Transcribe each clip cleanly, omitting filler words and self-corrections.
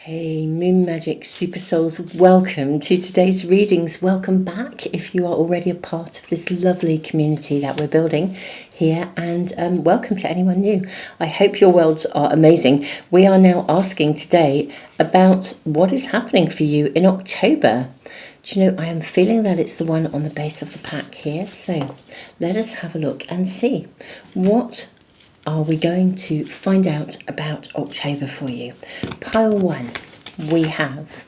Hey Moon Magic Super Souls, welcome to today's readings. Welcome back if you are already a part of this lovely community that we're building here, and welcome to anyone new. I hope your worlds are amazing. We are now asking today about what is happening for you in October. Do you know, I am feeling that it's the one on the base of the pack here, so let us have a look and see what are we going to find out about October for you. Pile 1, we have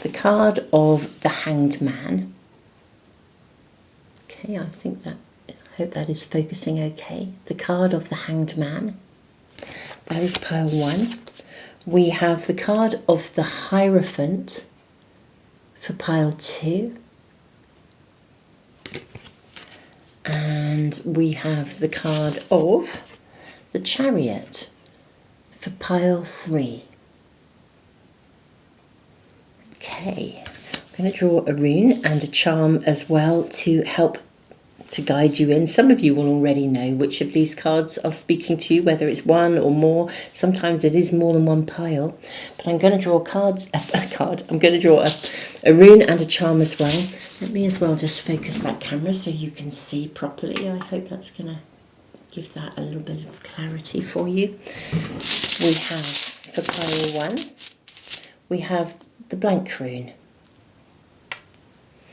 the card of the Hanged Man. Okay, I hope that is focusing okay. The card of the Hanged Man. That is pile 1. We have the card of the Hierophant for pile 2. And we have the card of the Chariot for pile 3. Okay, I'm going to draw a rune and a charm as well to help to guide you in. Some of you will already know which of these cards are speaking to you, whether it's one or more. Sometimes it is more than one pile. But I'm going to draw I'm going to draw a rune and a charm as well. Let me as well just focus that camera so you can see properly. I hope that's going to give that a little bit of clarity for you. We have, for pile 1, we have the blank rune.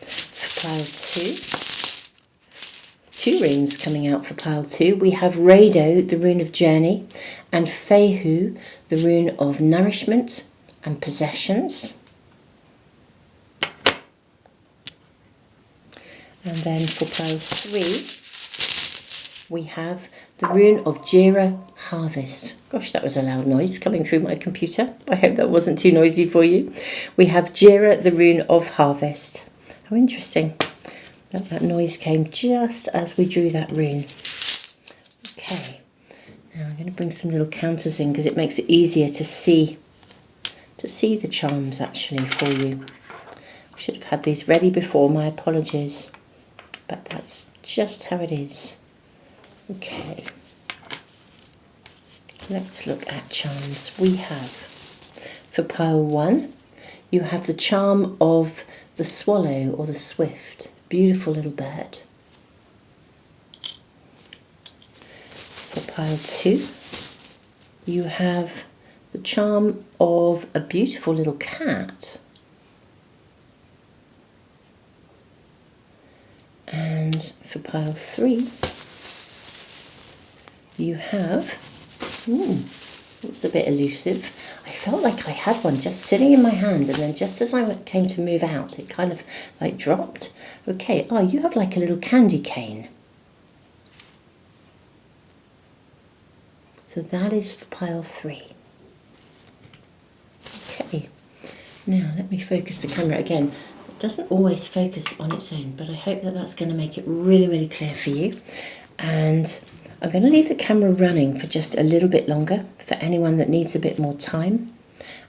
For pile 2 runes coming out for pile 2. We have Rado, the rune of journey, and Fehu, the rune of nourishment and possessions. And then for pile 3, we have the rune of Jira, harvest. Gosh, that was a loud noise coming through my computer. I hope that wasn't too noisy for you. We have Jira, the rune of harvest. How interesting. That noise came just as we drew that rune. Okay, now I'm going to bring some little counters in because it makes it easier to see the charms actually for you. I should have had these ready before, my apologies. But that's just how it is. Okay, let's look at charms. We have, for pile 1, you have the charm of the swallow or the swift. Beautiful little bird. For pile 2, you have the charm of a beautiful little cat. And for pile 3, you have, it's a bit elusive. I felt like I had one just sitting in my hand, and then just as I came to move out, it kind of like dropped. Okay, you have like a little candy cane. So that is for pile 3. Okay, now let me focus the camera again. It doesn't always focus on its own, but I hope that that's going to make it really, really clear for you. And I'm going to leave the camera running for just a little bit longer for anyone that needs a bit more time.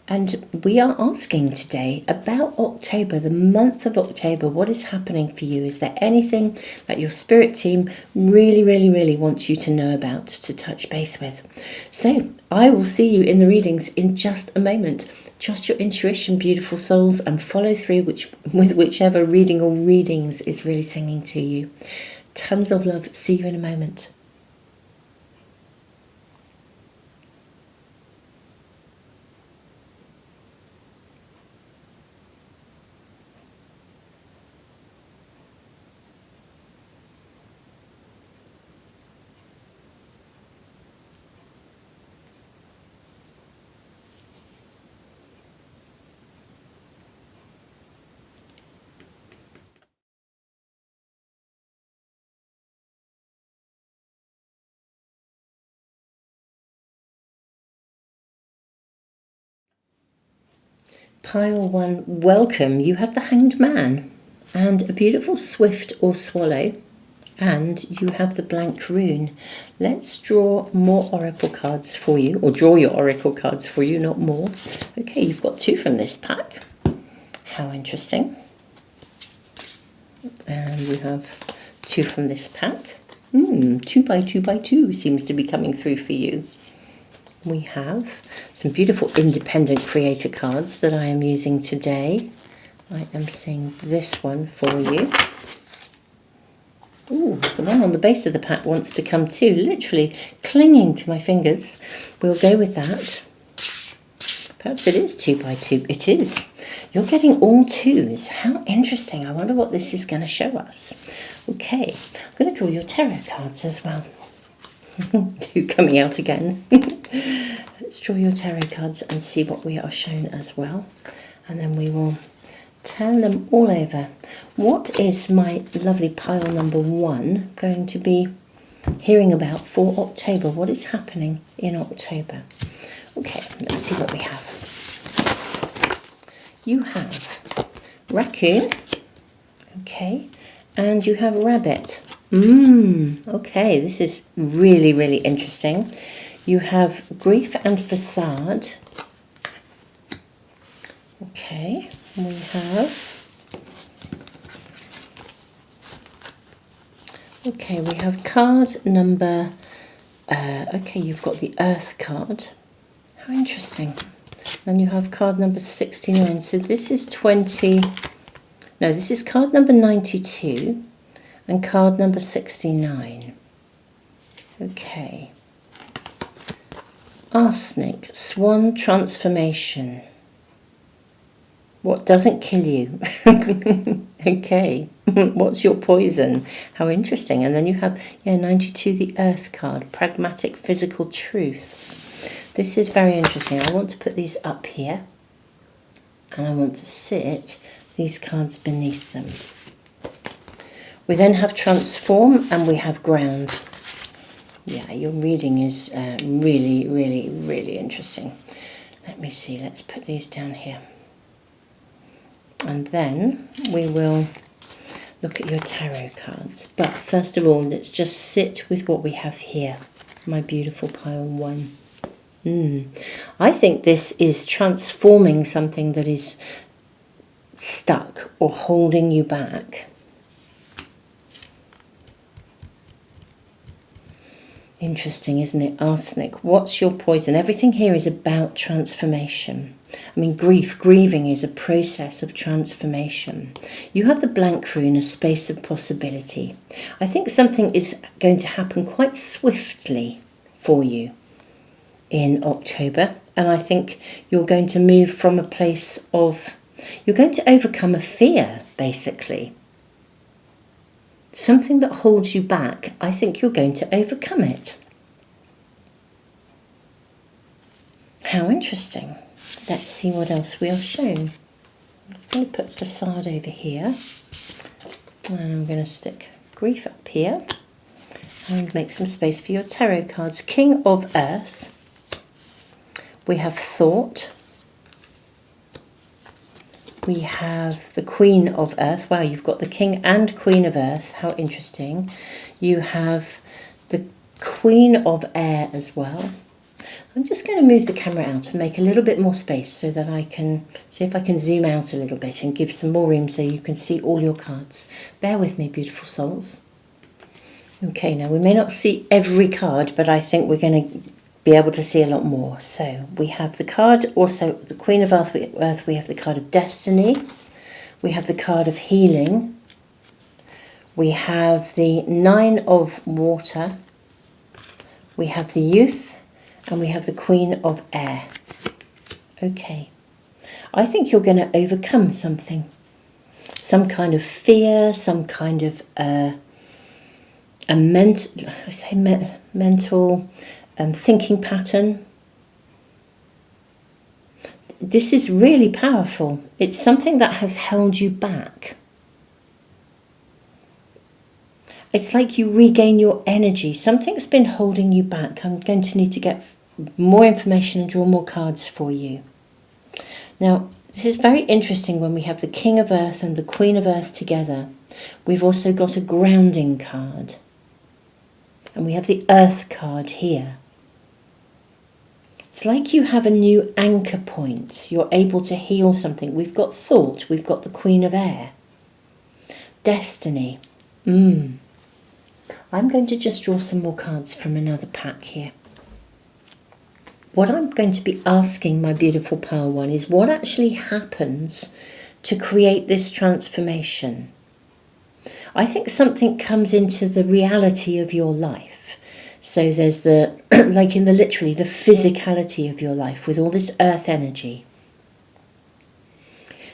And we are asking today about October, the month of October. What is happening for you? Is there anything that your spirit team really, really, really wants you to know about, to touch base with? So I will see you in the readings in just a moment. Trust your intuition, beautiful souls, and follow through with whichever reading or readings is really singing to you. Tons of love. See you in a moment. Pile 1, welcome. You have the Hanged Man and a beautiful swift or swallow, and you have the blank rune. Let's draw more oracle cards for you, or draw your oracle cards for you, not more. Okay, you've got 2 from this pack. How interesting. And we have 2 from this pack. 2 by 2 by 2 seems to be coming through for you. we have some beautiful independent creator cards that I am using today. I am seeing this one for you. Ooh, the one on the base of the pack wants to come too, literally clinging to my fingers. We'll go with that. Perhaps it is 2 by 2. It is. You're getting all twos. How interesting. I wonder what this is going to show us. Okay, I'm going to draw your tarot cards as well. 2 coming out again. Let's draw your tarot cards and see what we are shown as well. And then we will turn them all over. What is my lovely pile number 1 going to be hearing about for October? What is happening in October? Okay, let's see what we have. You have raccoon, okay, and you have rabbit. Okay, this is really, really interesting. You have grief and facade. Okay, we have card number, okay, you've got the Earth card. How interesting. Then you have card number 69. So this is this is card number 92 and card number 69. Okay. Arsenic, swan transformation. What doesn't kill you? Okay. What's your poison? How interesting. And then you have, 92, the Earth card, pragmatic physical truths. This is very interesting. I want to put these up here and I want to sit these cards beneath them. We then have transform and we have ground. Yeah, your reading is really, really, really interesting. Let me see. Let's put these down here. And then we will look at your tarot cards. But first of all, let's just sit with what we have here. My beautiful pile 1. I think this is transforming something that is stuck or holding you back. Interesting, isn't it? Arsenic. What's your poison? Everything here is about transformation. I mean, grieving is a process of transformation. You have the blank rune, a space of possibility. I think something is going to happen quite swiftly for you in October, and I think you're going to move from a place of, you're going to overcome a fear, basically. Something that holds you back, I think you're going to overcome it. How interesting. Let's see what else we are shown. I'm just going to put facade over here, and I'm going to stick grief up here, and make some space for your tarot cards. King of Earth. We have thought. We have the Queen of Earth. Wow, you've got the King and Queen of Earth. How interesting. You have the Queen of Air as well. I'm just going to move the camera out and make a little bit more space so that I can see if I can zoom out a little bit and give some more room so you can see all your cards. Bear with me, beautiful souls. Okay, now we may not see every card, but I think we're going to be able to see a lot more. So we have the card, also the Queen of Earth, we have the card of destiny, we have the card of healing, we have the 9 of water, we have the youth, and we have the Queen of Air. Okay, I think you're going to overcome something, some kind of fear, some kind of mental thinking pattern. This is really powerful. It's something that has held you back. It's like you regain your energy. Something's been holding you back. I'm going to need to get more information and draw more cards for you. Now, this is very interesting when we have the King of Earth and the Queen of Earth together. We've also got a grounding card. And we have the Earth card here. It's like you have a new anchor point. You're able to heal something. We've got thought. We've got the Queen of Air. Destiny. I'm going to just draw some more cards from another pack here. what I'm going to be asking my beautiful Pearl One is what actually happens to create this transformation. I think something comes into the reality of your life. So there's the, like in the literally, the physicality of your life with all this earth energy.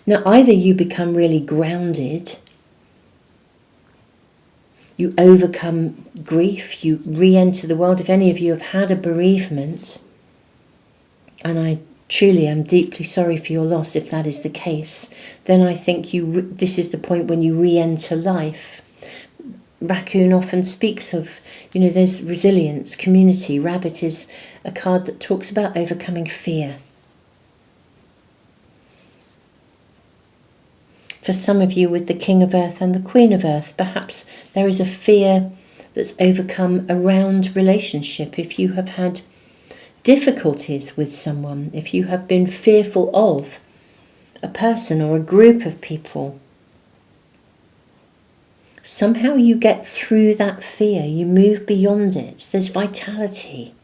Now, either you become really grounded, you overcome grief, you re-enter the world. If any of you have had a bereavement, and I truly am deeply sorry for your loss if that is the case, then I think this is the point when you re-enter life. Raccoon often speaks of, there's resilience, community. Rabbit is a card that talks about overcoming fear. For some of you with the King of Earth and the Queen of Earth, perhaps there is a fear that's overcome around relationship. If you have had difficulties with someone, if you have been fearful of a person or a group of people, somehow you get through that fear, you move beyond it. There's vitality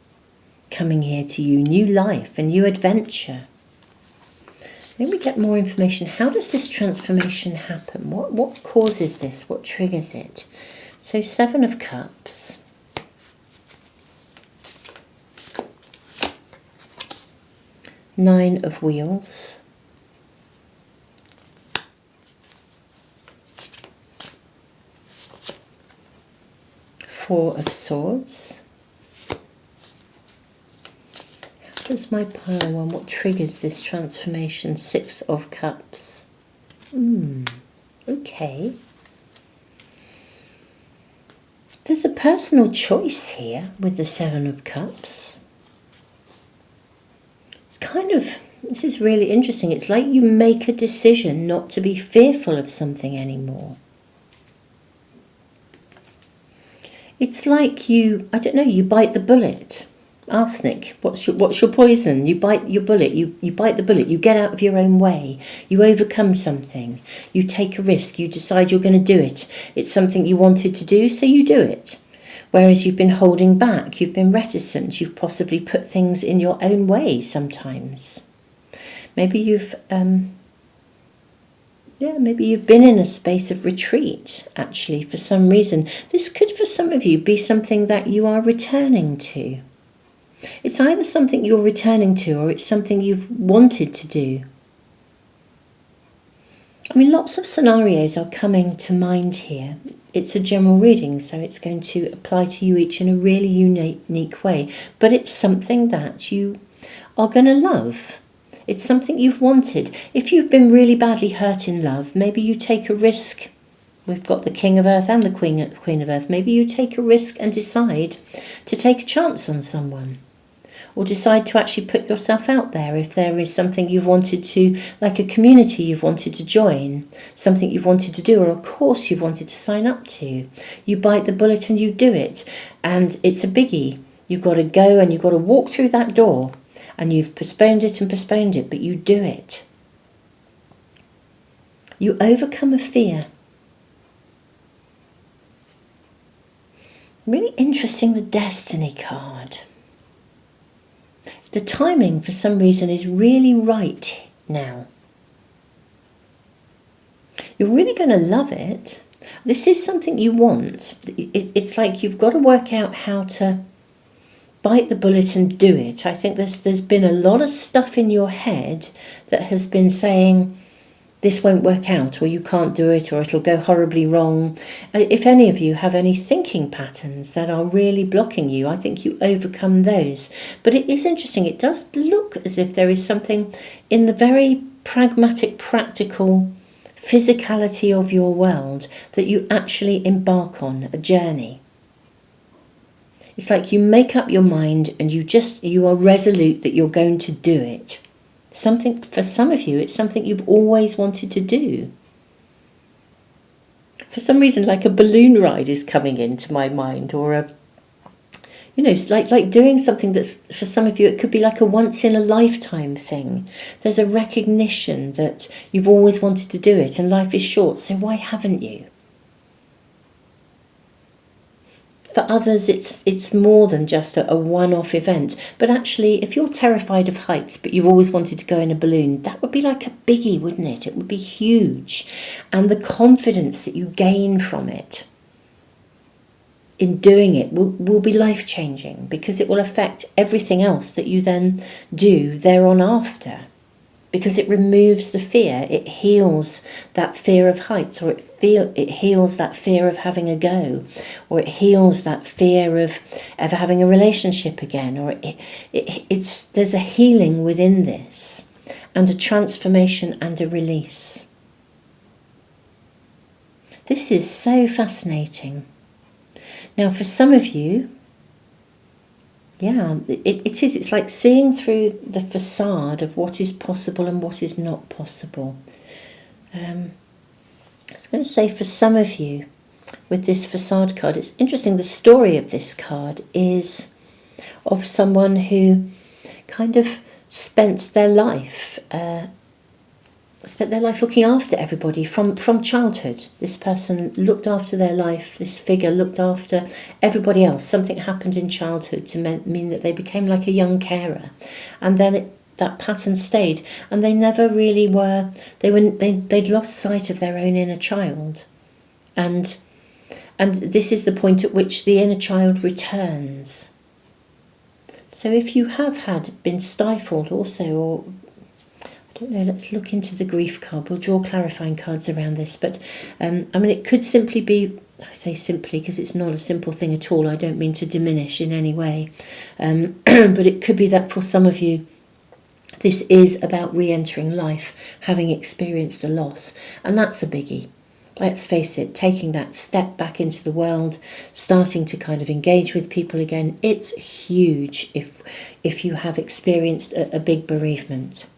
coming here to you, new life, a new adventure. Let me get more information. How does this transformation happen? What causes this? What triggers it? So 7 of Cups. Nine of Wheels. Four of Swords. How does my Pearl One, what triggers this transformation? 6 of Cups. Okay. There's a personal choice here with the 7 of Cups. It's kind of, this is really interesting. It's like you make a decision not to be fearful of something anymore. It's like you bite the bullet. Arsenic, what's your poison? You bite your bullet, you bite the bullet, you get out of your own way, you overcome something, you take a risk, you decide you're going to do it. It's something you wanted to do, so you do it. Whereas you've been holding back, you've been reticent, you've possibly put things in your own way sometimes. Maybe you've been in a space of retreat, actually, for some reason. This could, for some of you, be something that you are returning to. It's either something you're returning to or it's something you've wanted to do. I mean, lots of scenarios are coming to mind here. It's a general reading, so it's going to apply to you each in a really unique way. But it's something that you are going to love. It's something you've wanted. If you've been really badly hurt in love, maybe you take a risk. We've got the King of Earth and the Queen of Earth. Maybe you take a risk and decide to take a chance on someone. Or decide to actually put yourself out there if there is something you've wanted to, like a community you've wanted to join, something you've wanted to do, or a course you've wanted to sign up to. You bite the bullet and you do it. And it's a biggie. You've got to go and you've got to walk through that door. And you've postponed it, but you do it. You overcome a fear. Really interesting, the Destiny card. The timing, for some reason, is really right now. You're really going to love it. This is something you want. It's like you've got to work out how to bite the bullet and do it. I think there's been a lot of stuff in your head that has been saying, this won't work out, or you can't do it, or it'll go horribly wrong. If any of you have any thinking patterns that are really blocking you, I think you overcome those. But it is interesting. It does look as if there is something in the very pragmatic, practical physicality of your world that you actually embark on, a journey. It's like you make up your mind and you are resolute that you're going to do it. Something, for some of you, it's something you've always wanted to do. For some reason, like a balloon ride is coming into my mind, or it's like doing something that's, for some of you, it could be like a once in a lifetime thing. There's a recognition that you've always wanted to do it, and life is short, so why haven't you? For others, it's more than just a one-off event. But actually, if you're terrified of heights, but you've always wanted to go in a balloon, that would be like a biggie, wouldn't it? It would be huge. And the confidence that you gain from it, in doing it, will be life-changing, because it will affect everything else that you then do thereon after. Because it removes the fear, it heals that fear of heights, or it heals that fear of having a go, or it heals that fear of ever having a relationship again, or there's a healing within this, and a transformation and a release. This is so fascinating. Now, for some of you, yeah, it is. It's like seeing through the facade of what is possible and what is not possible. I was going to say, for some of you, with this facade card, it's interesting. The story of this card is of someone who kind of spent their life looking after everybody from childhood. This person looked after their life, this figure looked after everybody else. Something happened in childhood to mean that they became like a young carer. And then that pattern stayed, and they never really were, they'd lost sight of their own inner child. And this is the point at which the inner child returns. So if you have been stifled also, or I don't know, let's look into the grief card. We'll draw clarifying cards around this. But, it could simply be, I say simply because it's not a simple thing at all. I don't mean to diminish in any way. But it could be that for some of you, this is about re-entering life, having experienced a loss. And that's a biggie. Let's face it, taking that step back into the world, starting to kind of engage with people again, it's huge if you have experienced a big bereavement.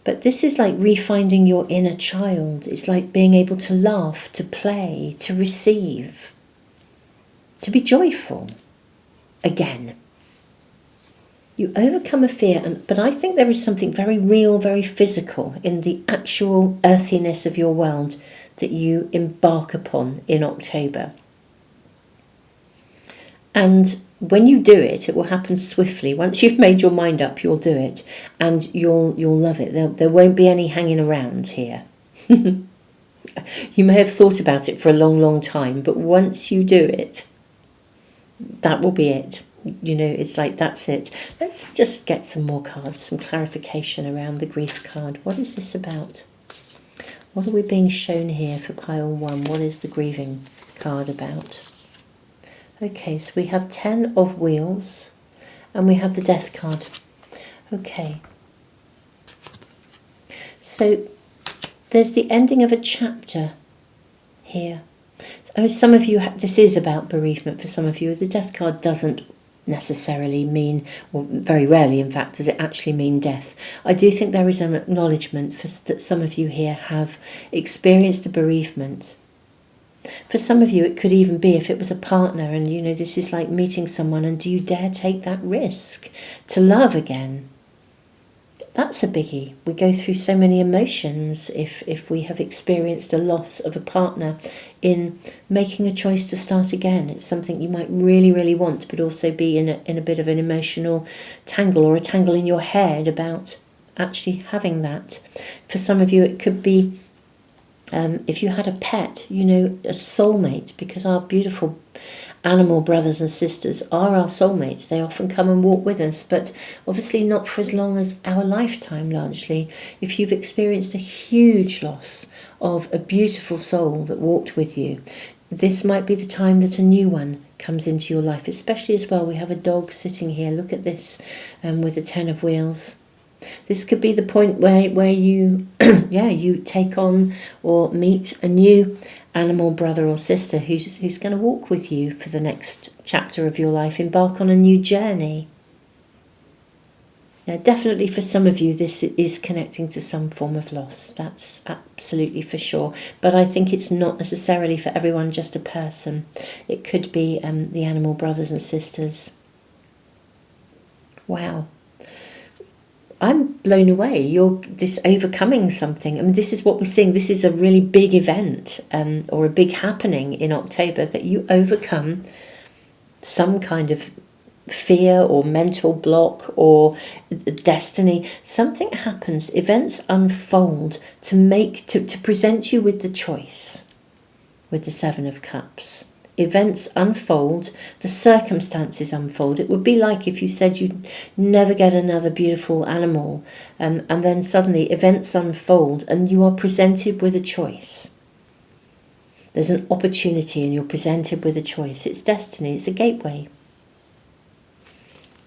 But this is like refinding your inner child. It's like being able to laugh, to play, to receive, to be joyful again. You overcome a fear, but I think there is something very real, very physical in the actual earthiness of your world that you embark upon in October. And when you do it, it will happen swiftly. Once you've made your mind up, you'll do it, and you'll love it. There won't be any hanging around here. You may have thought about it for a long, long time, but once you do it, that will be it. It's like, that's it. Let's just get some more cards, some clarification around the grief card. What is this about? What are we being shown here for pile 1? What is the grieving card about? Okay, so we have 10 of Wheels, and we have the Death card. Okay. So there's the ending of a chapter here. So some of you, this is about bereavement for some of you. The Death card doesn't necessarily mean, or very rarely in fact, does it actually mean death. I do think there is an acknowledgement that some of you here have experienced a bereavement. For some of you, it could even be if it was a partner, and this is like meeting someone, and do you dare take that risk to love again? That's a biggie. We go through so many emotions if we have experienced a loss of a partner in making a choice to start again. It's something you might really, really want, but also be in a bit of an emotional tangle, or a tangle in your head about actually having that. For some of you, it could be if you had a pet, a soulmate, because our beautiful animal brothers and sisters are our soulmates. They often come and walk with us, but obviously not for as long as our lifetime, largely. If you've experienced a huge loss of a beautiful soul that walked with you, this might be the time that a new one comes into your life, especially as well. We have a dog sitting here. Look at this, with the 10 of Wheels. This could be the point where you you take on or meet a new animal brother or sister who's going to walk with you for the next chapter of your life, embark on a new journey. Now, definitely for some of you, this is connecting to some form of loss. That's absolutely for sure. But I think it's not necessarily for everyone just a person. It could be the animal brothers and sisters. Wow. I'm blown away. You're this overcoming something. I mean, this is what we're seeing. This is a really big event, or a big happening in October, that you overcome some kind of fear or mental block or destiny. Something happens, events unfold to present you with the choice, with the Seven of Cups. Events unfold, the circumstances unfold. It would be like if you said you'd never get another beautiful animal, and then suddenly events unfold and you are presented with a choice. There's an opportunity and you're presented with a choice. It's destiny, it's a gateway.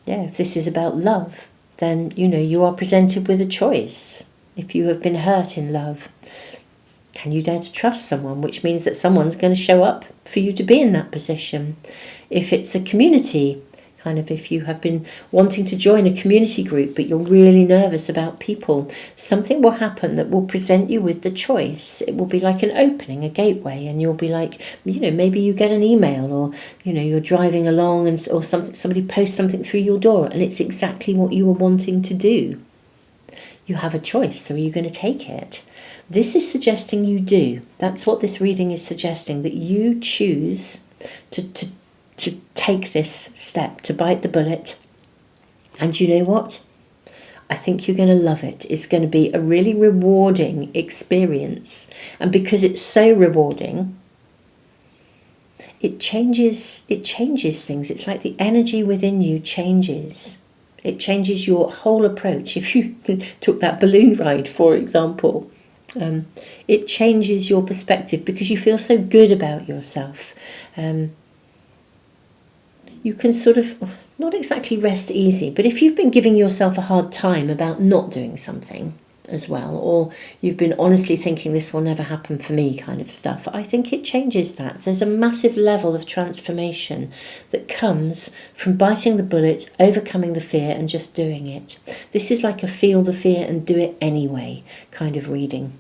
Yeah, if this is about love, then, you are presented with a choice. If you have been hurt in love, can you dare to trust someone? Which means that someone's going to show up for you to be in that position. If it's a community, kind of if you have been wanting to join a community group, but you're really nervous about people, something will happen that will present you with the choice. It will be like an opening, a gateway, and you'll be like, maybe you get an email, or, you're driving along or somebody posts something through your door, and it's exactly what you were wanting to do. You have a choice, so are you going to take it? This is suggesting you do. That's what this reading is suggesting, that you choose to take this step, to bite the bullet. And you know what? I think you're going to love it. It's going to be a really rewarding experience. And because it's so rewarding, it changes things. It's like the energy within you changes. It changes your whole approach. If you took that balloon ride, for example, it changes your perspective because you feel so good about yourself. You can sort of, not exactly rest easy, but if you've been giving yourself a hard time about not doing something as well, or you've been honestly thinking this will never happen for me kind of stuff, I think it changes that. There's a massive level of transformation that comes from biting the bullet, overcoming the fear and just doing it. This is like a feel the fear and do it anyway kind of reading.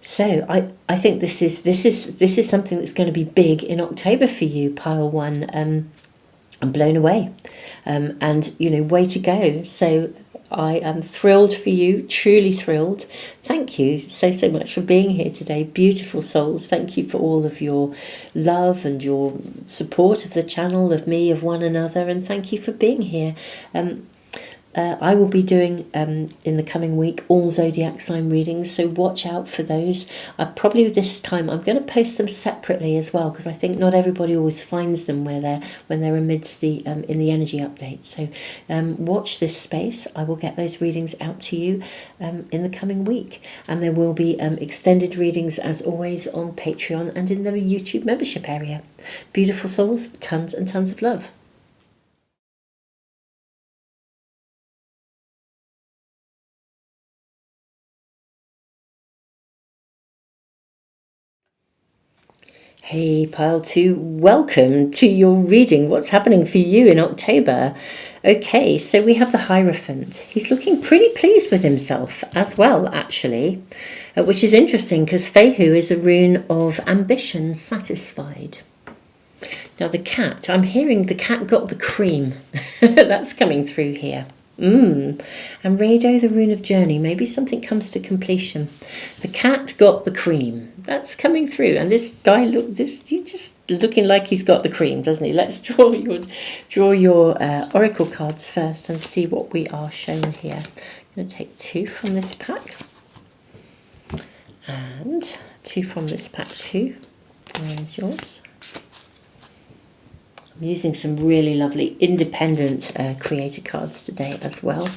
So I think this is something that's going to be big in October for you, pile one. I'm blown away, and way to go. So I am thrilled for you, truly thrilled. Thank you so much for being here today, beautiful souls. Thank you for all of your love and your support of the channel, of me, of one another, and thank you for being here. I will be doing, in the coming week, all zodiac sign readings, so watch out for those. Probably this time I'm going to post them separately as well, because I think not everybody always finds them when they're amidst the in the energy update. So watch this space. I will get those readings out to you in the coming week, and there will be extended readings as always on Patreon and in the YouTube membership area. Beautiful souls, tons and tons of love. Hey, pile two, welcome to your reading. What's happening for you in October? Okay, so we have the Hierophant. He's looking pretty pleased with himself as well, actually, which is interesting because Fehu is a rune of ambition satisfied. Now the cat, I'm hearing the cat got the cream. That's coming through here. And Rado, the rune of journey. Maybe something comes to completion. The cat got the cream. That's coming through. And this guy, he's just looking like he's got the cream, doesn't he? Let's draw your oracle cards first and see what we are shown here. I'm going to take 2 from this pack. And 2 from this pack too. Where's yours? I'm using some really lovely independent creator cards today as well,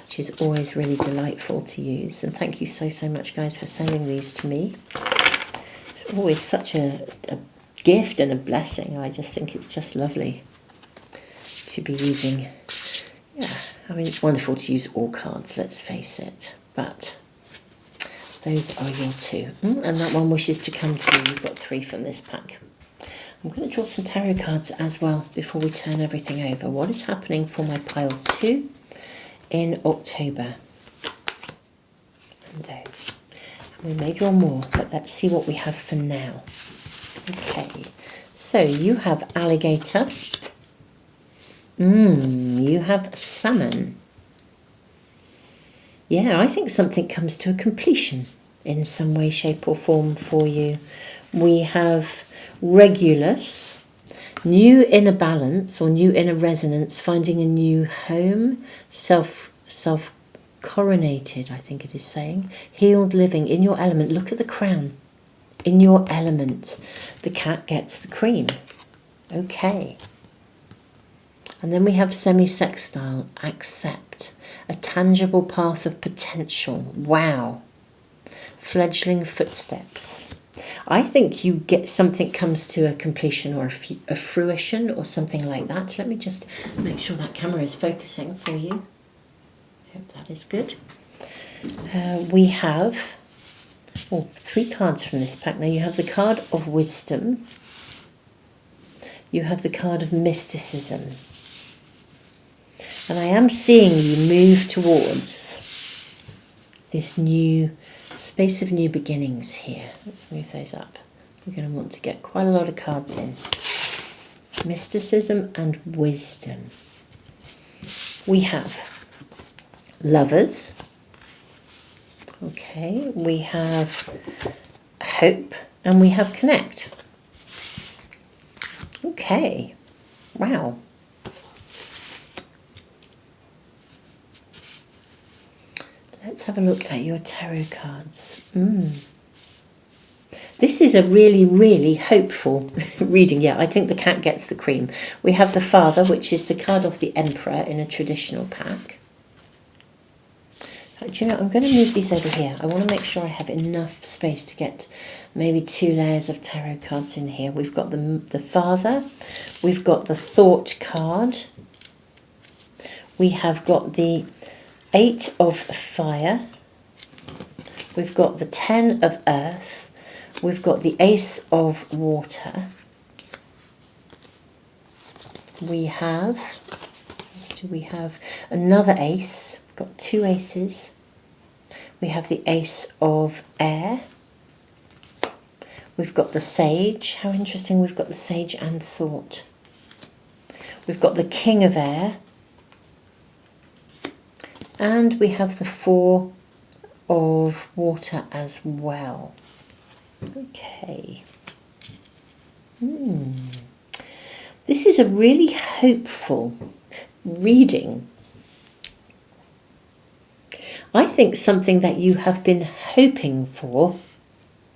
which is always really delightful to use. And thank you so much, guys, for sending these to me. It's always such a gift and a blessing. I just think it's just lovely to be using. Yeah, I mean, it's wonderful to use all cards, let's face it. But those are your 2. And that one wishes to come to you. You've got 3 from this pack. I'm going to draw some tarot cards as well before we turn everything over. What is happening for my pile 2 in October? And those. And we may draw more, but let's see what we have for now. Okay, so you have alligator. You have salmon. Yeah, I think something comes to a completion in some way, shape or form for you. We have Regulus, new inner balance or new inner resonance, finding a new home, self coronated, I think it is saying, healed living in your element. Look at the crown. In your element, the cat gets the cream. Okay. And then we have semi-sextile, accept, a tangible path of potential. Wow. Fledgling footsteps. I think you get something comes to a completion or a fruition or something like that. Let me just make sure that camera is focusing for you. I hope that is good. We have 3 cards from this pack. Now you have the card of wisdom. You have the card of mysticism. And I am seeing you move towards this new space of new beginnings here. Let's move those up. We're going to want to get quite a lot of cards in. Mysticism and wisdom. We have lovers. Okay, we have hope and we have connect. Okay, wow. Let's have a look at your tarot cards. This is a really, really hopeful reading. Yeah, I think the cat gets the cream. We have the Father, which is the card of the Emperor in a traditional pack. Do you know, I'm going to move these over here. I want to make sure I have enough space to get maybe 2 layers of tarot cards in here. We've got the Father. We've got the Thought card. We have got the 8 of Fire. We've got the 10 of Earth. We've got the Ace of Water. We have, what do we have? Another ace. We've got 2 aces. We have the Ace of Air. We've got the Sage. How interesting, we've got the Sage and Thought. We've got the King of Air. And we have the 4 of Water as well. Okay. This is a really hopeful reading. I think something that you have been hoping for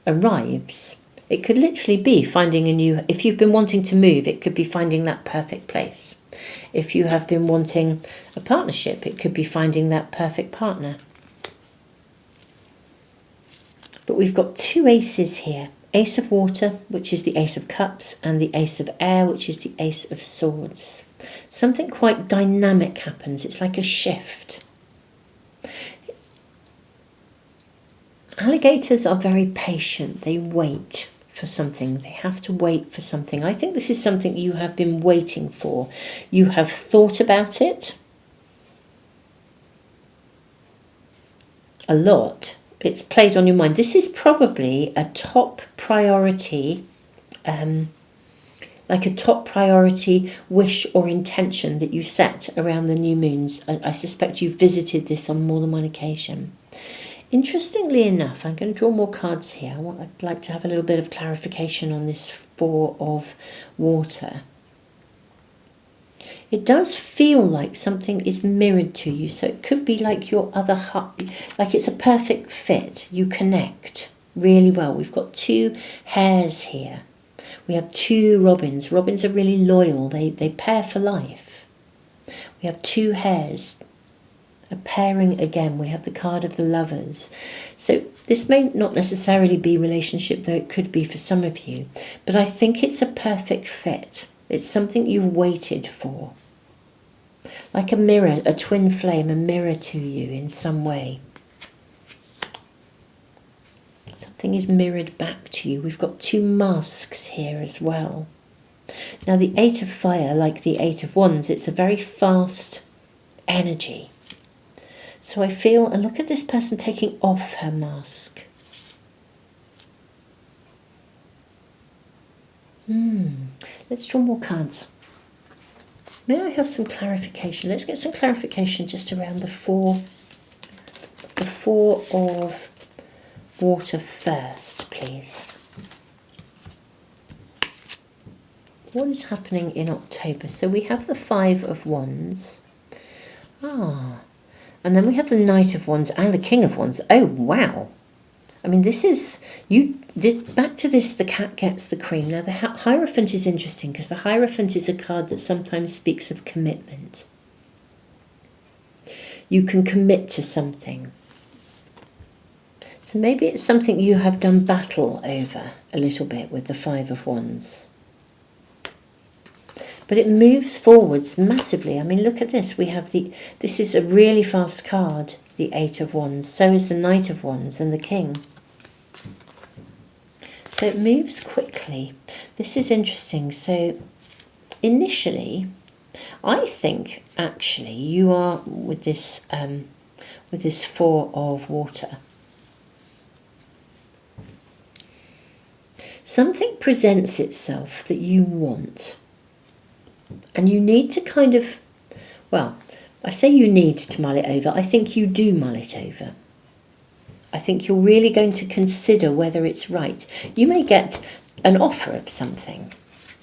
arrives. It could literally be finding a new, if you've been wanting to move, it could be finding that perfect place. If you have been wanting a partnership, it could be finding that perfect partner. But we've got 2 aces here. Ace of Water, which is the Ace of Cups, and the Ace of Air, which is the Ace of Swords. Something quite dynamic happens. It's like a shift. Alligators are very patient. They wait for something. They have to wait for something. I think this is something you have been waiting for. You have thought about it a lot. It's played on your mind. This is probably a top priority, like a top priority wish or intention that you set around the new moons. I suspect you've visited this on more than one occasion. Interestingly enough, I'm going to draw more cards here. I'd like to have a little bit of clarification on this 4 of Water. It does feel like something is mirrored to you, so it could be like your other half, like it's a perfect fit. You connect really well. We've got 2 hares here. We have 2 robins. Robins are really loyal. They pair for life. We have 2 hares. A pairing again. We have the card of the Lovers. So this may not necessarily be relationship, though it could be for some of you. But I think it's a perfect fit. It's something you've waited for. Like a mirror, a twin flame, a mirror to you in some way. Something is mirrored back to you. We've got 2 masks here as well. Now the 8 of Fire, like the 8 of Wands, it's a very fast energy. So I feel, and look at this person taking off her mask. Let's draw more cards. May I have some clarification? Let's get some clarification just around the 4 Four of Water first, please. What is happening in October? So we have the Five of Wands. And then we have the Knight of Wands and the King of Wands. Oh, wow. I mean, this is, back to this, the cat gets the cream. Now, the Hierophant is interesting because the Hierophant is a card that sometimes speaks of commitment. You can commit to something. So maybe it's something you have done battle over a little bit with the Five of Wands. But it moves forwards massively. I mean, look at this. We have this is a really fast card, the Eight of Wands. So is the Knight of Wands and the King. So it moves quickly. This is interesting. So initially, I think actually you are with this Four of Water. Something presents itself that you want. And you need to kind of, well, I say you need to mull it over. I think you do mull it over. I think you're really going to consider whether it's right. You may get an offer of something.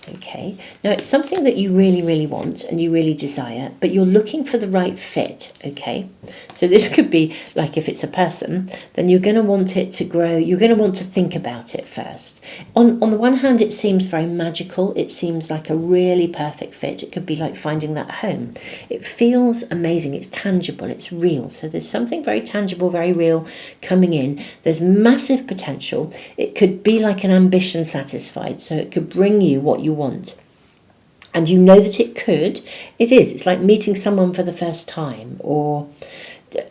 Okay, now it's something that you really, really want and you really desire, but you're looking for the right fit, okay? So this could be like if it's a person, then you're going to want it to grow. You're going to want to think about it first. On the one hand, it seems very magical. It seems like a really perfect fit. It could be like finding that home. It feels amazing. It's tangible. It's real. So there's something very tangible, very real coming in. There's massive potential. It could be like an ambition satisfied. So it could bring you what you want. And you know that it could. It is. It's like meeting someone for the first time or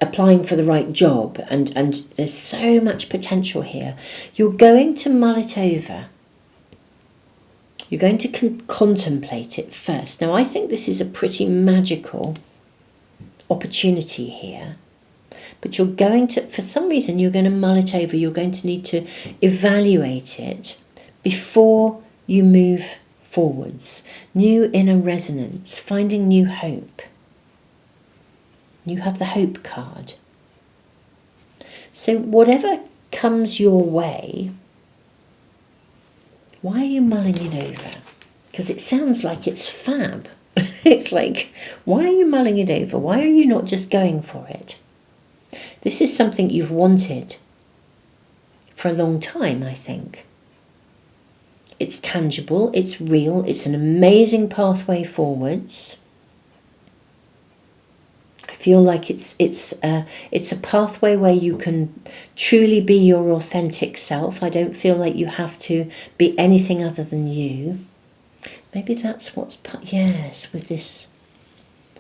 applying for the right job. And there's so much potential here. You're going to mull it over. You're going to contemplate it first. Now, I think this is a pretty magical opportunity here. But you're going to, for some reason, you're going to mull it over. You're going to need to evaluate it before you move forwards. New inner resonance, finding new hope. You have the Hope card. So whatever comes your way, why are you mulling it over? Because it sounds like it's fab. It's like, why are you mulling it over? Why are you not just going for it? This is something you've wanted for a long time, I think. It's tangible, it's real, it's an amazing pathway forwards. I feel like it's a pathway where you can truly be your authentic self. I don't feel like you have to be anything other than you. Maybe that's what's, yes, with this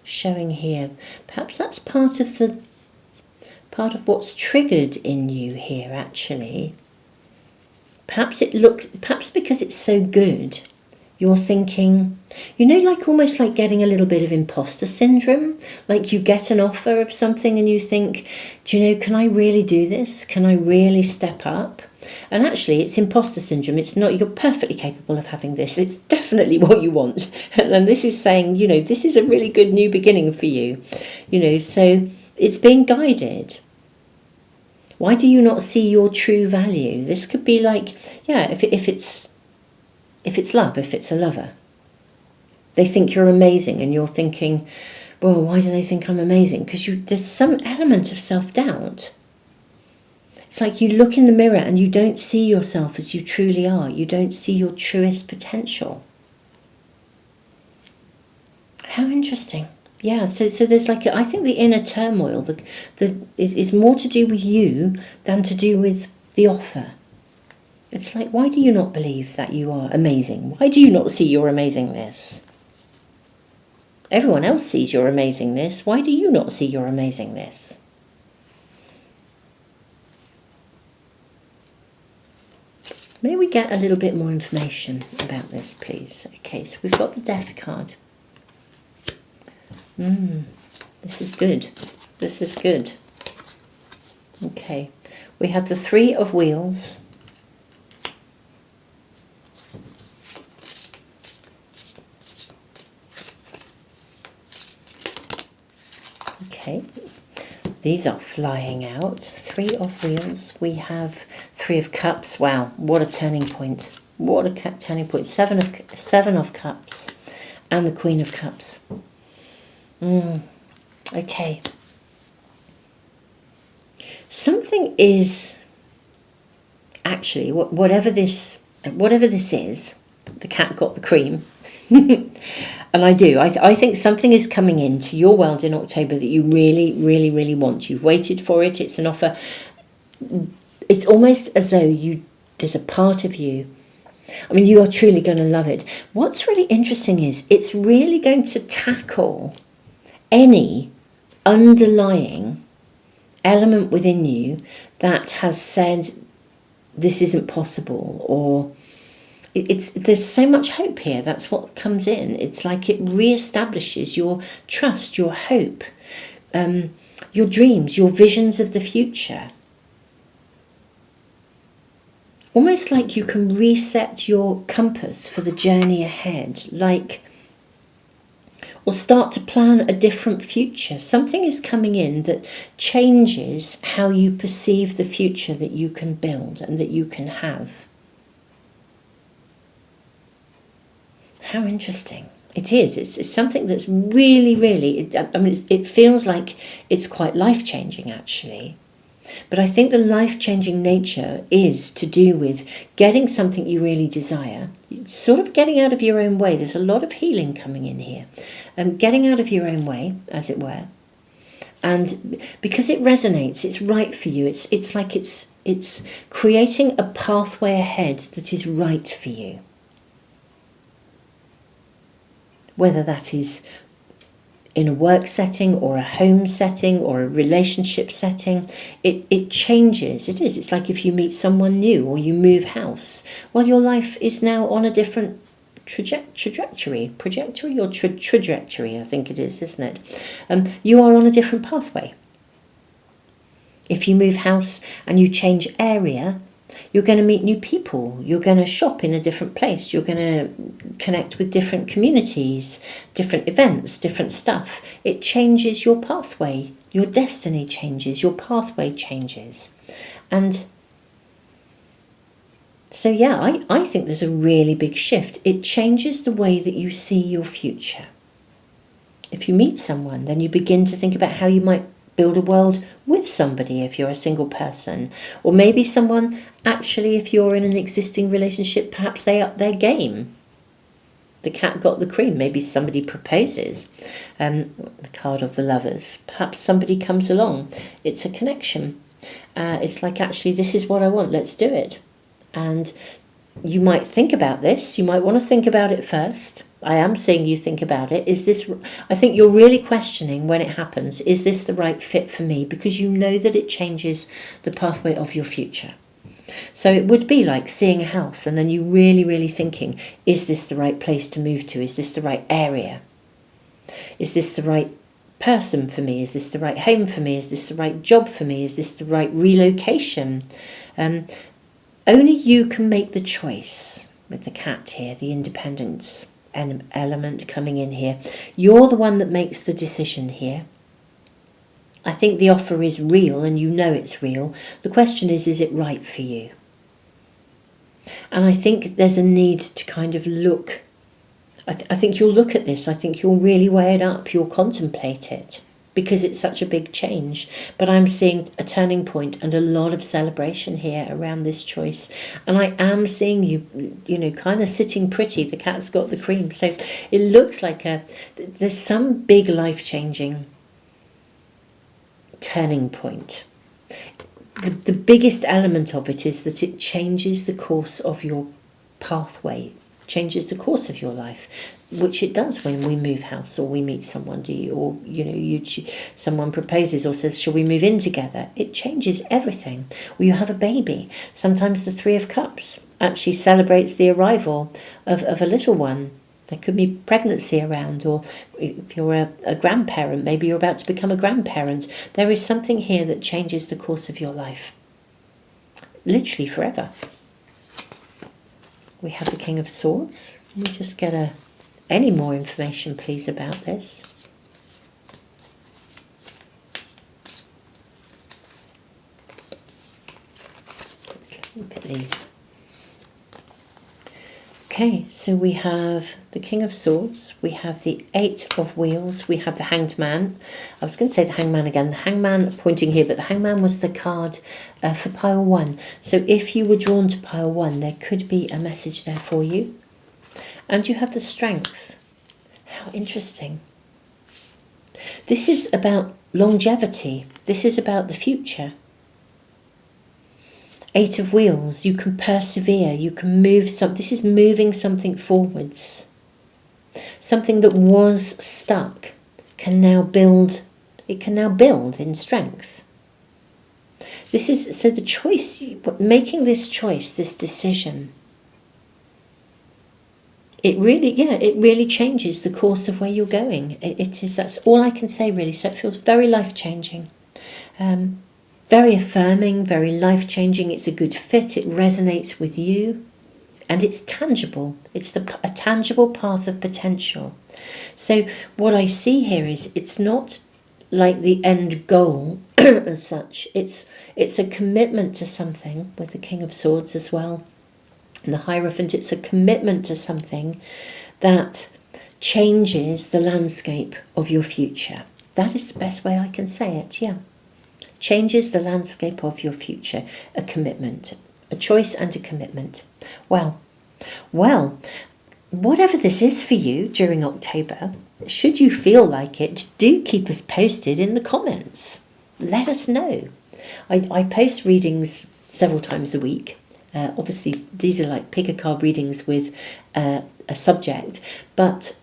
showing here. Perhaps that's part of what's triggered in you here, actually. Perhaps because it's so good, you're thinking, you know, like almost like getting a little bit of imposter syndrome. Like you get an offer of something and you think, do you know, can I really do this? Can I really step up? And actually, it's imposter syndrome. It's not, you're perfectly capable of having this. It's definitely what you want. And this is saying, you know, this is a really good new beginning for you. You know, so it's being guided. Why do you not see your true value? This could be like, yeah, if it's love, if it's a lover. They think you're amazing and you're thinking, well, why do they think I'm amazing? Because there's some element of self-doubt. It's like you look in the mirror and you don't see yourself as you truly are. You don't see your truest potential. How interesting. Yeah, so there's like, I think the inner turmoil is more to do with you than to do with the offer. It's like, why do you not believe that you are amazing? Why do you not see your amazingness? Everyone else sees your amazingness. Why do you not see your amazingness? May we get a little bit more information about this, please? Okay, so we've got the Death card. This is good. This is good. Okay, we have the Three of Wheels. Okay, These are flying out. 3 of Wheels. We have 3 of Cups. Wow, what a turning point. What a turning point. 7 of Cups. And the Queen of Cups. Okay. Something is... Actually, whatever this is, the cat got the cream. And I do. I think something is coming into your world in October that you really, really, really want. You've waited for it. It's an offer. It's almost as though there's a part of you. I mean, you are truly going to love it. What's really interesting is it's really going to tackle any underlying element within you that has said this isn't possible, or there's so much hope here. That's what comes in. It's like it reestablishes your trust, your hope, your dreams, your visions of the future. Almost like you can reset your compass for the journey ahead, or start to plan a different future. Something is coming in that changes how you perceive the future that you can build and that you can have. How interesting. It is. It's something that's really, really... it feels like it's quite life-changing, actually. But I think the life-changing nature is to do with getting something you really desire, sort of getting out of your own way. There's a lot of healing coming in here. Getting out of your own way, as it were. And because it resonates, it's right for you. It's like it's creating a pathway ahead that is right for you. Whether that is in a work setting or a home setting or a relationship setting, it changes. It's like if you meet someone new or you move house. Well, your life is now on a different trajectory, I think it is, isn't it? You are on a different pathway. If you move house and you change area, you're going to meet new people. You're going to shop in a different place. You're going to connect with different communities, different events, different stuff. It changes your pathway. Your destiny changes. Your pathway changes. And so, yeah, I think there's a really big shift. It changes the way that you see your future. If you meet someone, then you begin to think about how you might build a world with somebody if you're a single person. Or maybe someone, actually, if you're in an existing relationship, perhaps they up their game. The cat got the cream. Maybe somebody proposes. The card of the Lovers. Perhaps somebody comes along. It's a connection. It's like, actually, this is what I want. Let's do it. And you might think about this. You might want to think about it first. I am seeing you think about it. I think you're really questioning when it happens, is this the right fit for me? Because you know that it changes the pathway of your future. So it would be like seeing a house and then you really, really thinking, is this the right place to move to? Is this the right area? Is this the right person for me? Is this the right home for me? Is this the right job for me? Is this the right relocation? Only you can make the choice with the cat here, the independence element coming in here. You're the one that makes the decision here. I think the offer is real and you know it's real. The question is it right for you? And I think there's a need to kind of look. I think you'll look at this. I think you'll really weigh it up. You'll contemplate it because it's such a big change. But I'm seeing a turning point and a lot of celebration here around this choice. And I am seeing you kind of sitting pretty. The cat's got the cream. So it looks like there's some big life-changing turning point. The biggest element of it is that it changes the course of your pathway, changes the course of your life, which it does when we move house or we meet someone, someone proposes or says, shall we move in together? It changes everything. Or you have a baby. Sometimes the 3 of Cups actually celebrates the arrival of a little one. There could be pregnancy around, or if you're a grandparent, maybe you're about to become a grandparent. There is something here that changes the course of your life. Literally forever. We have the King of Swords. Let me just get any more information, please, about this. Look at these. Okay, so we have the King of Swords, we have the Eight of Wheels, we have the Hanged Man. I was going to say the Hangman again, the Hangman pointing here, but the Hangman was the card for pile 1. So if you were drawn to pile 1, there could be a message there for you. And you have the Strength. How interesting. This is about longevity. This is about the future. Eight of Wheels, you can persevere, you can move this is moving something forwards. Something that was stuck can now build, it can now build in strength. This is, so the choice, making this choice, this decision, it really changes the course of where you're going. That's all I can say really, so it feels very life-changing. Very affirming, very life-changing. It's a good fit. It resonates with you. And it's tangible. It's a tangible path of potential. So what I see here is it's not like the end goal as such. It's a commitment to something with the King of Swords as well. And the Hierophant, it's a commitment to something that changes the landscape of your future. That is the best way I can say it, yeah. Changes the landscape of your future. A commitment, a choice and a commitment. Well, whatever this is for you during October, should you feel like it, do keep us posted in the comments. Let us know. I post readings several times a week. Obviously, these are like pick a card readings with a subject, but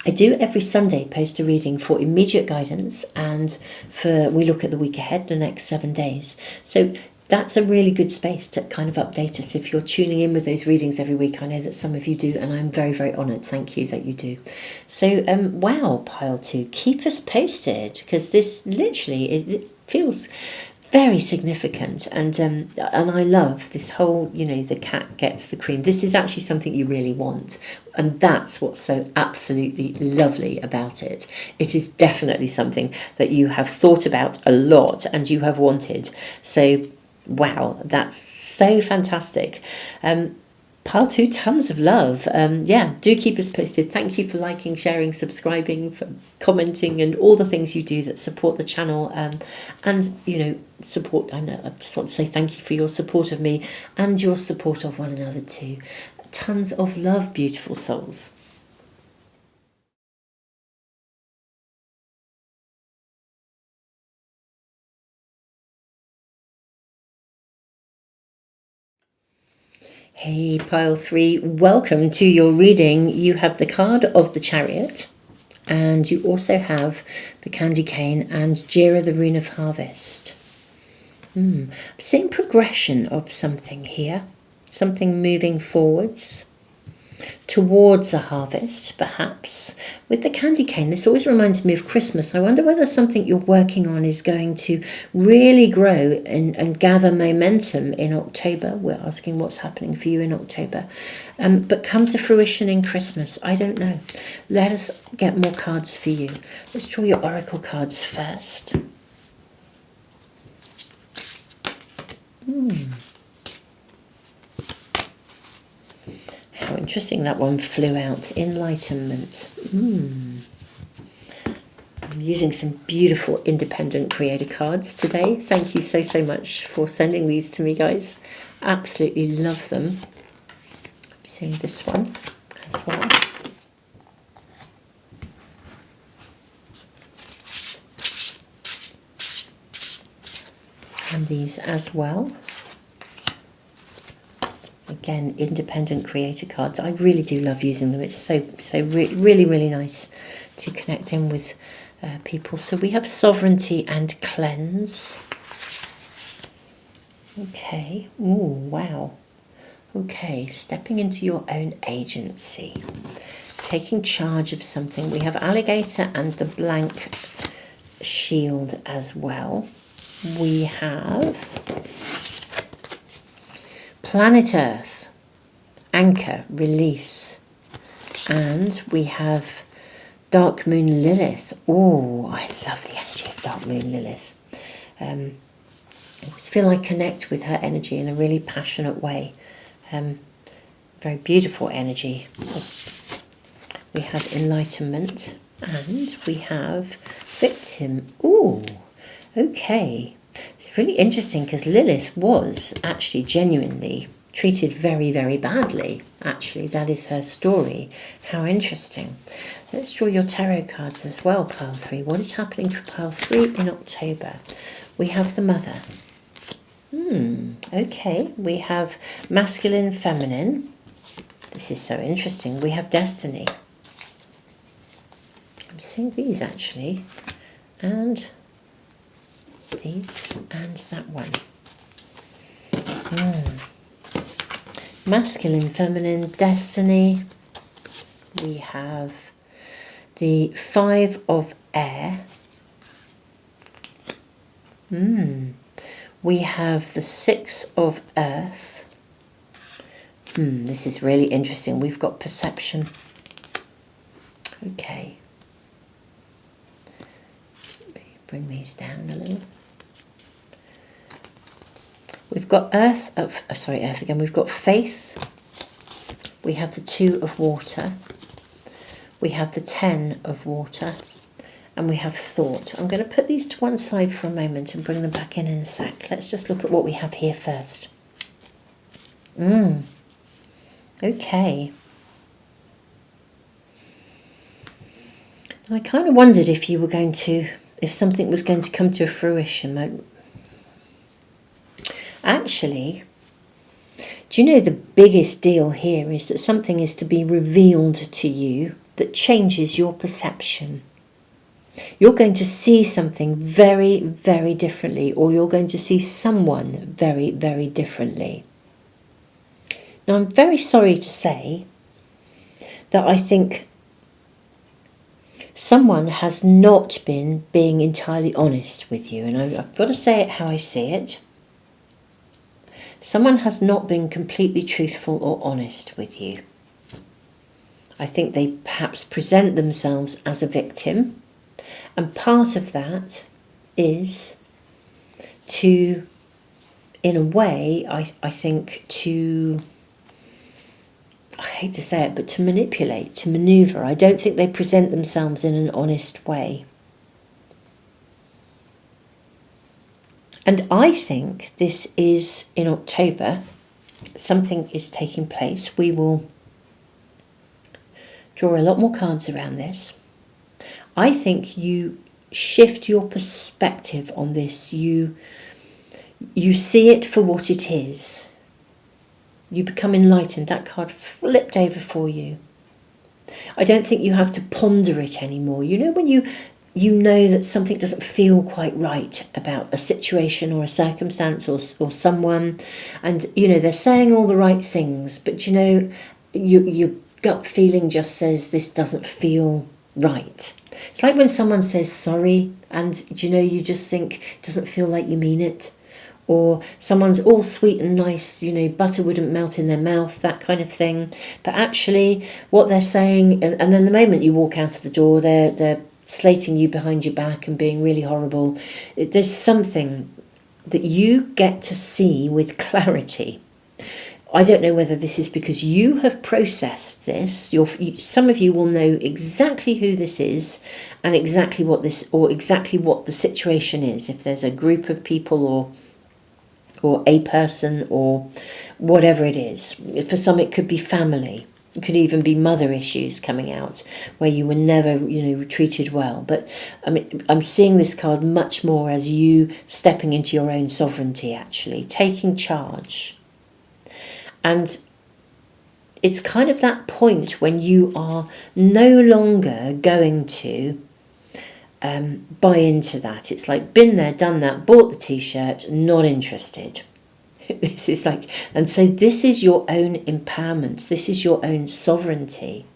I do every Sunday post a reading for immediate guidance, and we look at the week ahead, the next 7 days. So that's a really good space to kind of update us if you're tuning in with those readings every week. I know that some of you do, and I'm very, very honoured. Thank you that you do. So, wow, pile 2, keep us posted, because this literally, it feels very significant, and I love this whole, the cat gets the cream. This is actually something you really want, and that's what's so absolutely lovely about it. It is definitely something that you have thought about a lot and you have wanted. So wow, that's so fantastic. Pile 2, tons of love. Do keep us posted. Thank you for liking, sharing, subscribing, for commenting, and all the things you do that support the channel. And support. I just want to say thank you for your support of me and your support of one another too. Tons of love, beautiful souls. Hey, pile 3, welcome to your reading. You have the card of the Chariot, and you also have the Candy Cane and Jira, the Rune of Harvest. I'm seeing progression of something here, something moving forwards towards a harvest, perhaps. With the Candy Cane, this always reminds me of Christmas. I wonder whether something you're working on is going to really grow and gather momentum in October. We're asking what's happening for you in October. But come to fruition in Christmas. I don't know. Let us get more cards for you. Let's draw your oracle cards first. How interesting that one flew out. Enlightenment. I'm using some beautiful independent creator cards today. Thank you so, so much for sending these to me, guys. Absolutely love them. I'm seeing this one as well. And these as well. Again, independent creator cards. I really do love using them. It's really, really nice to connect in with people. So we have sovereignty and cleanse. Okay. Ooh, wow. Okay, stepping into your own agency. Taking charge of something. We have alligator and the blank shield as well. We have planet Earth, anchor, release, and we have Dark Moon Lilith. Oh, I love the energy of Dark Moon Lilith. I always feel I connect with her energy in a really passionate way. Very beautiful energy. We have enlightenment and we have victim. Ooh, okay. It's really interesting because Lilith was actually genuinely treated very, very badly. Actually, that is her story. How interesting. Let's draw your tarot cards as well, pile 3. What is happening for pile 3 in October? We have the mother. Okay. We have masculine, feminine. This is so interesting. We have destiny. I'm seeing these actually. And these and that one. Masculine, feminine, destiny. We have the 5 of air. We have the 6 of earth. This is really interesting. We've got perception. Okay. Bring these down a little. We've got earth again. We've got faith. We have the 2 of water. We have the 10 of water. And we have thought. I'm going to put these to one side for a moment and bring them back in a sec. Let's just look at what we have here first. Okay. I kind of wondered if something was going to come to fruition. Actually, do you know the biggest deal here is that something is to be revealed to you that changes your perception. You're going to see something very, very differently, or you're going to see someone very, very differently. Now, I'm very sorry to say that I think someone has not been being entirely honest with you, and I've got to say it how I see it. Someone has not been completely truthful or honest with you. I think they perhaps present themselves as a victim, and part of that is to, in a way, I think to, I hate to say it, but to manipulate, to maneuver. I don't think they present themselves in an honest way. And I think this is in October, something is taking place. We will draw a lot more cards around this. I think you shift your perspective on this. You see it for what it is. You become enlightened. That card flipped over for you. I don't think you have to ponder it anymore. You know when you know that something doesn't feel quite right about a situation or a circumstance or someone, and they're saying all the right things, but your gut feeling just says this doesn't feel right. It's like when someone says sorry and you just think it doesn't feel like you mean it, or someone's all sweet and nice, butter wouldn't melt in their mouth, that kind of thing, but actually what they're saying, and then the moment you walk out of the door, they're slating you behind your back and being really horrible. There's something that you get to see with clarity. I don't know whether this is because you have processed this. Some of you will know exactly who this is and exactly what the situation is. If there's a group of people or a person or whatever it is. For some it could be family. It could even be mother issues coming out where you were never, treated well. But I'm seeing this card much more as you stepping into your own sovereignty, actually, taking charge. And it's kind of that point when you are no longer going to buy into that. It's like, been there, done that, bought the t-shirt, not interested. This is like, and so this is your own empowerment. This is your own sovereignty.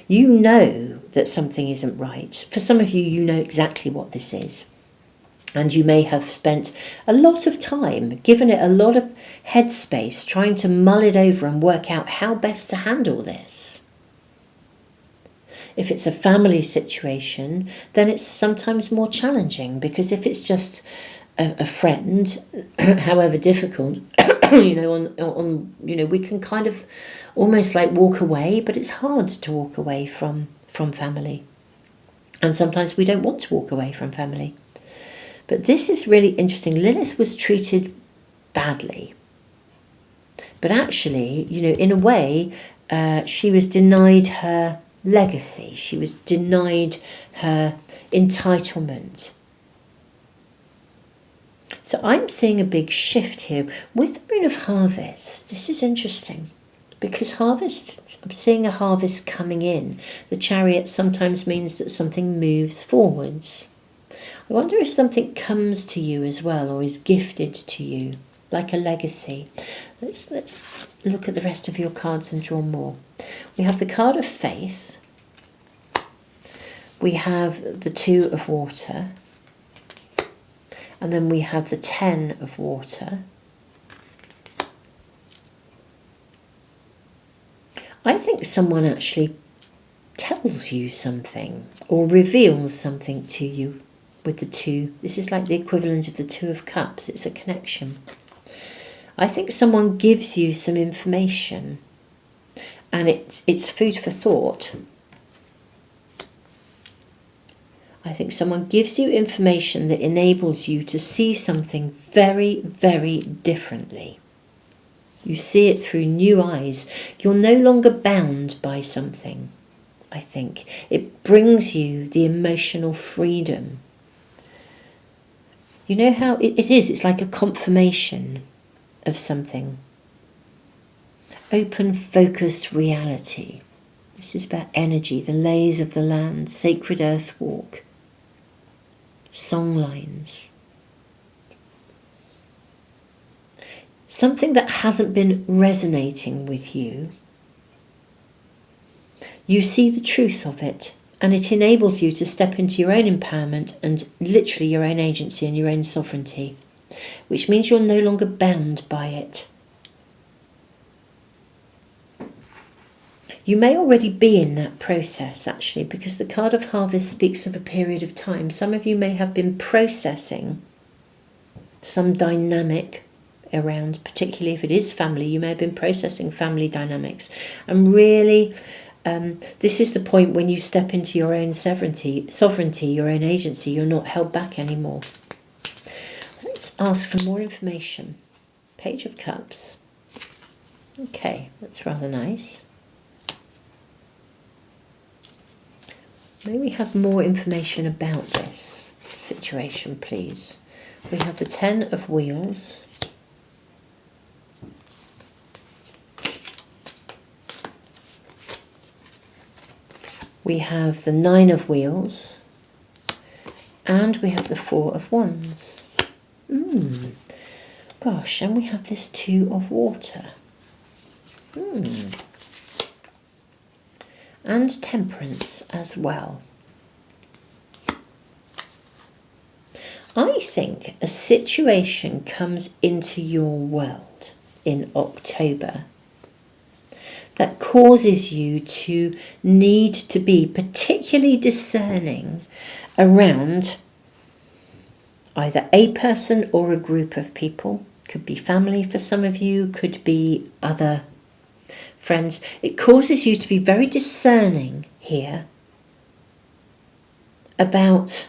You know that something isn't right. For some of you, you know exactly what this is. And you may have spent a lot of time, given it a lot of headspace, trying to mull it over and work out how best to handle this. If it's a family situation, then it's sometimes more challenging, because if it's just a friend, however difficult, you know, on you know, we can kind of almost like walk away, but it's hard to walk away from family. And sometimes we don't want to walk away from family. But this is really interesting. Lilith was treated badly. But actually, you know, in a way, she was denied her legacy. She was denied her entitlement. So I'm seeing a big shift here with the Moon of Harvest. This is interesting because harvest, I'm seeing a harvest coming in. The Chariot sometimes means that something moves forwards. I wonder if something comes to you as well, or is gifted to you, like a legacy. Let's look at the rest of your cards and draw more. We have the card of Faith. We have the Two of Water. And then we have the Ten of Water. I think someone actually tells you something or reveals something to you with the two. This is like the equivalent of the Two of Cups. It's a connection. I think someone gives you some information and it's food for thought. I think someone gives you information that enables you to see something very, very differently. You see it through new eyes. You're no longer bound by something, I think. It brings you the emotional freedom. You know how it is? It's like a confirmation of something. Open, focused reality. This is about energy, the lays of the land, sacred earth walk, song lines. Something that hasn't been resonating with you. You see the truth of it, and it enables you to step into your own empowerment and literally your own agency and your own sovereignty, which means you're no longer bound by it. You may already be in that process, actually, because the card of Harvest speaks of a period of time. Some of you may have been processing some dynamic around, particularly if it is family. You may have been processing family dynamics. And really, this is the point when you step into your own sovereignty, your own agency. You're not held back anymore. Let's ask for more information. Page of Cups. Okay, that's rather nice. May we have more information about this situation, please? We have the Ten of Wheels. We have the Nine of Wheels. And we have the Four of Wands. Gosh, and we have this Two of Water. And Temperance as well. I think a situation comes into your world in October that causes you to need to be particularly discerning around either a person or a group of people. Could be family for some of you, could be other friends. It causes you to be very discerning here about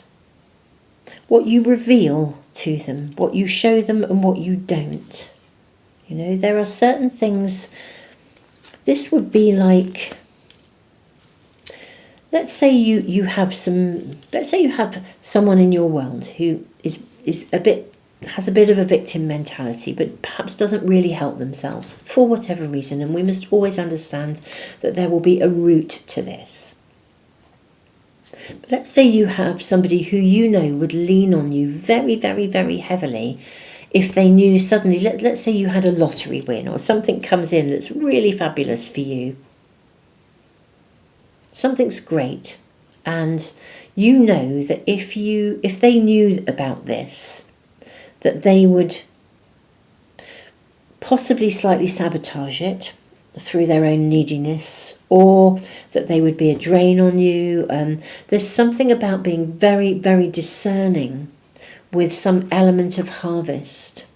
what you reveal to them, what you show them and what you don't. You know, there are certain things. This would be like, let's say you have someone in your world who is has a bit of a victim mentality, but perhaps doesn't really help themselves for whatever reason. And we must always understand that there will be a root to this. But let's say you have somebody who you know would lean on you very, very, very heavily if they knew suddenly, let's say you had a lottery win or something comes in that's really fabulous for you. Something's great. And you know that if they knew about this, that they would possibly slightly sabotage it through their own neediness, or that they would be a drain on you. There's something about being very, very discerning with some element of harvest.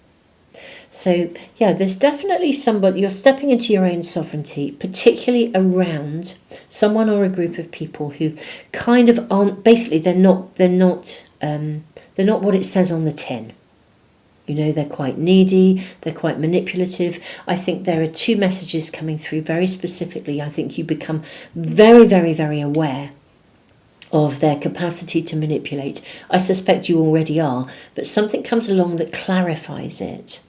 So, yeah, there's definitely somebody, you're stepping into your own sovereignty, particularly around someone or a group of people who kind of aren't, basically, they're not what it says on the tin. You know, they're quite needy, they're quite manipulative. I think there are two messages coming through very specifically. I think you become very, very, very aware of their capacity to manipulate. I suspect you already are, but something comes along that clarifies it.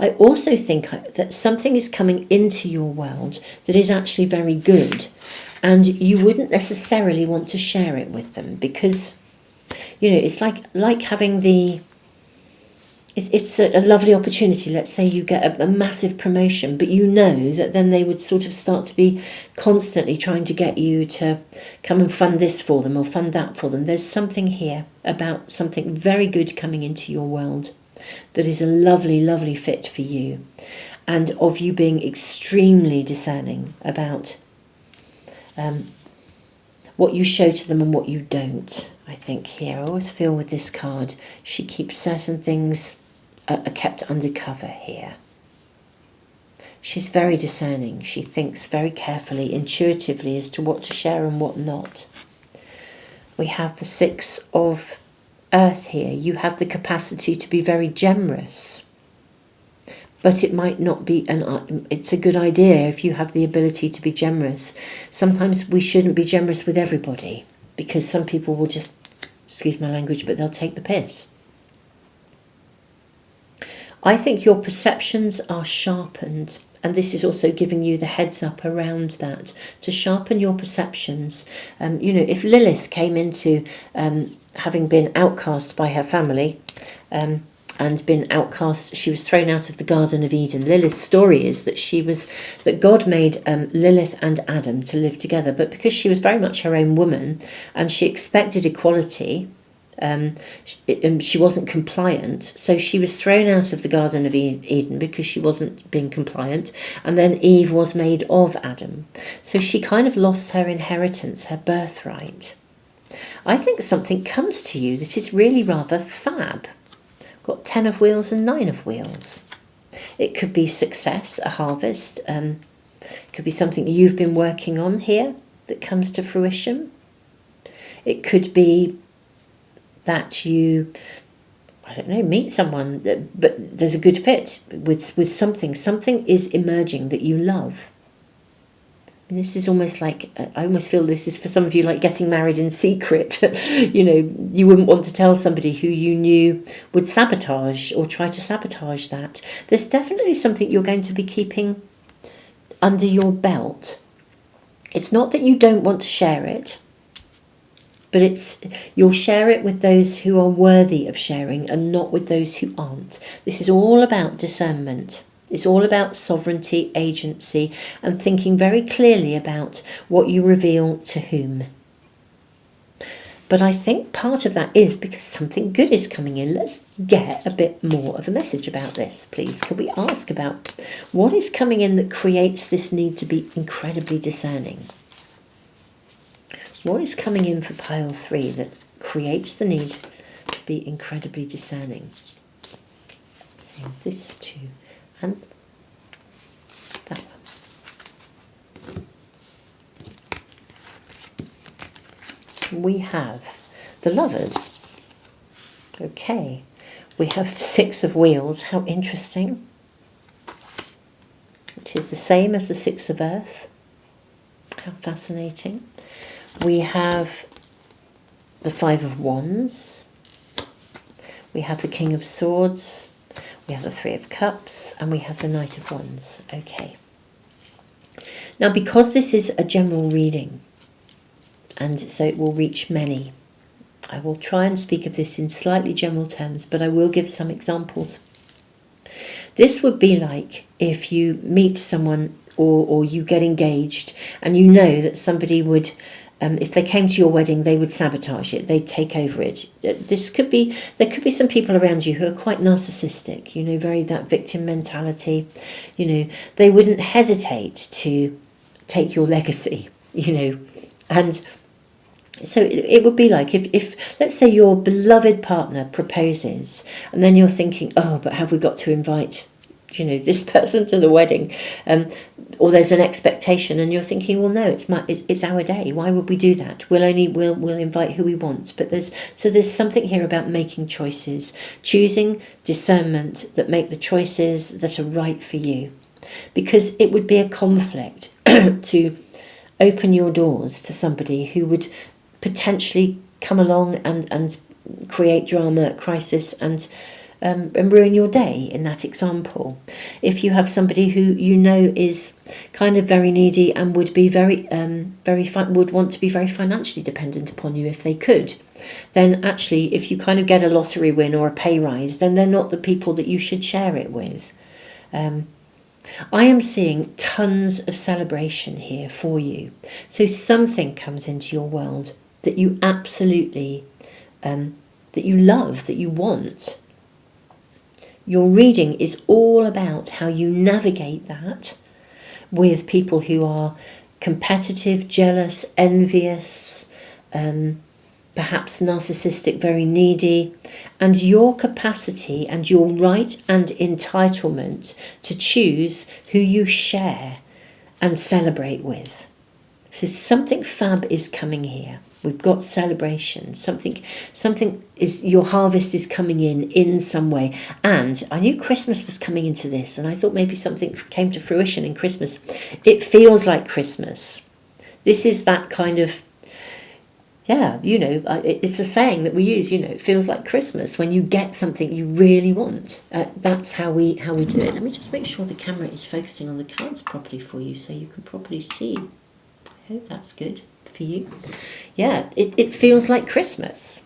I also think that something is coming into your world that is actually very good, and you wouldn't necessarily want to share it with them because, you know, it's like having it's a lovely opportunity. Let's say you get a massive promotion, but you know that then they would sort of start to be constantly trying to get you to come and fund this for them or fund that for them. There's something here about something very good coming into your world that is a lovely, lovely fit for you, and of you being extremely discerning about what you show to them and what you don't. I think here, I always feel with this card, she keeps certain things are kept undercover here. She's very discerning. She thinks very carefully, intuitively as to what to share and what not. We have the Six of Earth here. You have the capacity to be very generous, but it might not be it's a good idea if you have the ability to be generous. Sometimes we shouldn't be generous with everybody because some people will just, excuse my language, but they'll take the piss. I think your perceptions are sharpened, and this is also giving you the heads up around that, to sharpen your perceptions. You know, if Lilith came into having been outcast by her family and been outcast, she was thrown out of the Garden of Eden. Lilith's story is that God made Lilith and Adam to live together, but because she was very much her own woman and she expected equality, she wasn't compliant, so she was thrown out of the Garden of Eden because she wasn't being compliant, and then Eve was made of Adam, so she kind of lost her inheritance, her birthright. I think something comes to you that is really rather fab. Got 10 of Wheels and 9 of Wheels. It could be success, a harvest. It could be something you've been working on here that comes to fruition. It could be that you, I don't know, meet someone, but there's a good fit with something. Something is emerging that you love. And this is almost like, I almost feel this is for some of you like getting married in secret. You know, you wouldn't want to tell somebody who you knew would sabotage or try to sabotage that. There's definitely something you're going to be keeping under your belt. It's not that you don't want to share it, but you'll share it with those who are worthy of sharing and not with those who aren't. This is all about discernment. It's all about sovereignty, agency, and thinking very clearly about what you reveal to whom. But I think part of that is because something good is coming in. Let's get a bit more of a message about this, please. Could we ask about what is coming in that creates this need to be incredibly discerning? What is coming in for pile 3 that creates the need to be incredibly discerning? So this too, and that one. We have the Lovers. Okay, we have the 6 of Wheels. How interesting. Which is the same as the 6 of Earth. How fascinating. We have the 5 of Wands, we have the King of Swords, we have the 3 of Cups, and we have the Knight of Wands. Okay. Now, because this is a general reading, and so it will reach many, I will try and speak of this in slightly general terms, but I will give some examples. This would be like if you meet someone or you get engaged and you know that somebody would, if they came to your wedding, they would sabotage it. They'd take over it. There could be some people around you who are quite narcissistic, you know, very that victim mentality. You know, they wouldn't hesitate to take your legacy, you know, and So it would be like if let's say your beloved partner proposes, and then you're thinking, oh, but have we got to invite, this person to the wedding? Or there's an expectation, and you're thinking, well, no, it's our day. Why would we do that? We'll invite who we want. But there's something here about making choices, choosing discernment that make the choices that are right for you, because it would be a conflict to open your doors to somebody who would potentially come along and create drama, crisis, and ruin your day in that example. If you have somebody who is kind of very needy and would be would want to be very financially dependent upon you if they could, then actually if you kind of get a lottery win or a pay rise, then they're not the people that you should share it with. I am seeing tons of celebration here for you. So something comes into your world that you absolutely, that you love, that you want. Your reading is all about how you navigate that with people who are competitive, jealous, envious, perhaps narcissistic, very needy, and your capacity and your right and entitlement to choose who you share and celebrate with. So something fab is coming here. We've got celebration. Something is, your harvest is coming in some way. And I knew Christmas was coming into this, and I thought maybe something came to fruition in Christmas. It feels like Christmas. This is that kind of, it's a saying that we use, it feels like Christmas when you get something you really want. That's how we do it. Let me just make sure the camera is focusing on the cards properly for you so you can properly see. I hope that's good for you. Yeah, it feels like Christmas.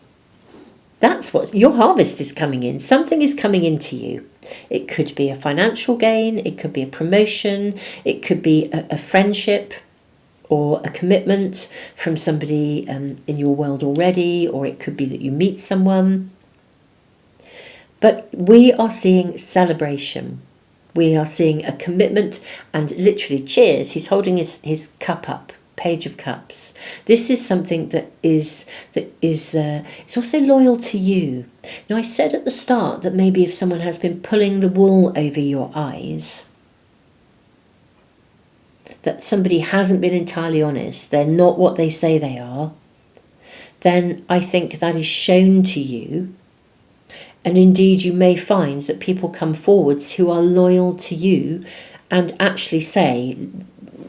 That's what your harvest is coming in. Something is coming into you. It could be a financial gain. It could be a promotion. It could be a friendship or a commitment from somebody in your world already, or it could be that you meet someone. But we are seeing celebration. We are seeing a commitment, and literally, cheers, he's holding his cup up, Page of Cups. This is something that is it's also loyal to you. Now, I said at the start that maybe if someone has been pulling the wool over your eyes, that somebody hasn't been entirely honest, they're not what they say they are, then I think that is shown to you. And indeed, you may find that people come forwards who are loyal to you and actually say,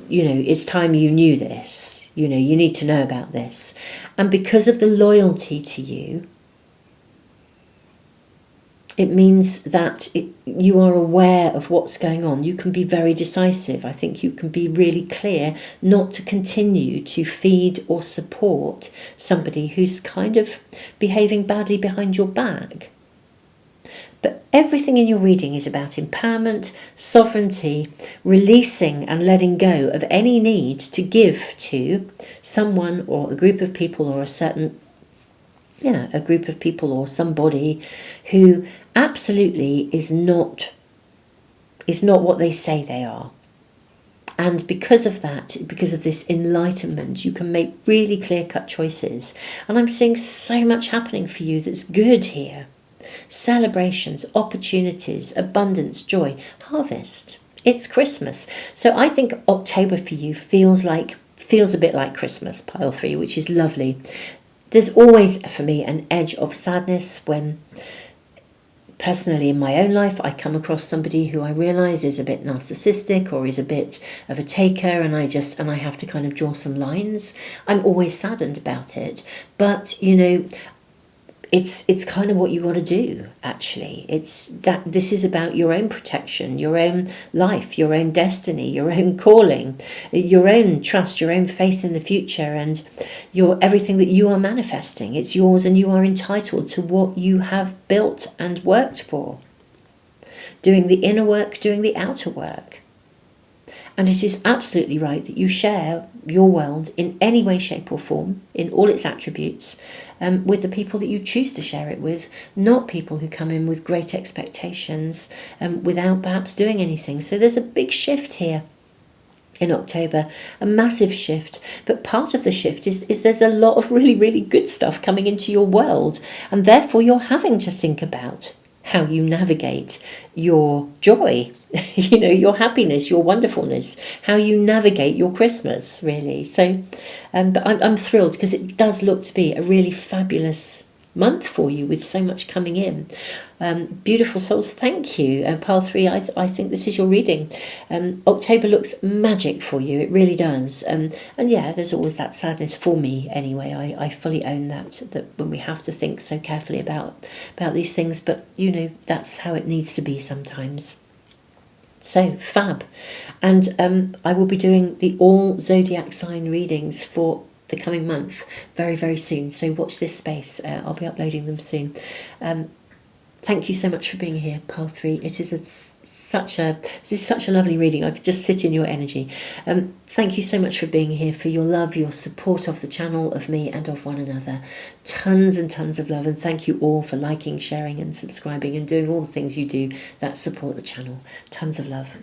it's time you knew this, you need to know about this. And because of the loyalty to you, it means that you are aware of what's going on. You can be very decisive. I think you can be really clear not to continue to feed or support somebody who's kind of behaving badly behind your back. But everything in your reading is about empowerment, sovereignty, releasing and letting go of any need to give to someone or a group of people or a group of people or somebody who absolutely is not what they say they are. And because of that, because of this enlightenment, you can make really clear-cut choices. And I'm seeing so much happening for you that's good here. Celebrations, opportunities, abundance, joy, harvest. It's Christmas. So I think October for you feels a bit like Christmas, pile 3, which is lovely. There's always, for me, an edge of sadness when, personally in my own life, I come across somebody who I realise is a bit narcissistic or is a bit of a taker, and I have to kind of draw some lines. I'm always saddened about it. But, it's kind of what you got to do, actually. It's that this is about your own protection, your own life, your own destiny, your own calling, your own trust, your own faith in the future, and everything that you are manifesting. It's yours, and you are entitled to what you have built and worked for. Doing the inner work, doing the outer work. And it is absolutely right that you share your world in any way, shape or form, in all its attributes, with the people that you choose to share it with, not people who come in with great expectations without perhaps doing anything. So there's a big shift here in October, a massive shift. But part of the shift is there's a lot of really, really good stuff coming into your world, and therefore you're having to think about how you navigate your joy, you know, your happiness, your wonderfulness, how you navigate your Christmas, really. So, but I'm thrilled because it does look to be a really fabulous month for you with so much coming in. Beautiful souls, thank you. Pile 3, I think this is your reading. October looks magic for you, it really does. And yeah, there's always that sadness for me anyway. I fully own that when we have to think so carefully about these things, but you know, that's how it needs to be sometimes. So fab. And I will be doing the all zodiac sign readings for the coming month very, very soon, so watch this space. I'll be uploading them soon. Thank you so much for being here, Pile 3. It is such a lovely reading. I could just sit in your energy. Thank you so much for being here, for your love, your support of the channel, of me and of one another. Tons and tons of love, and thank you all for liking, sharing and subscribing and doing all the things you do that support the channel. Tons of love.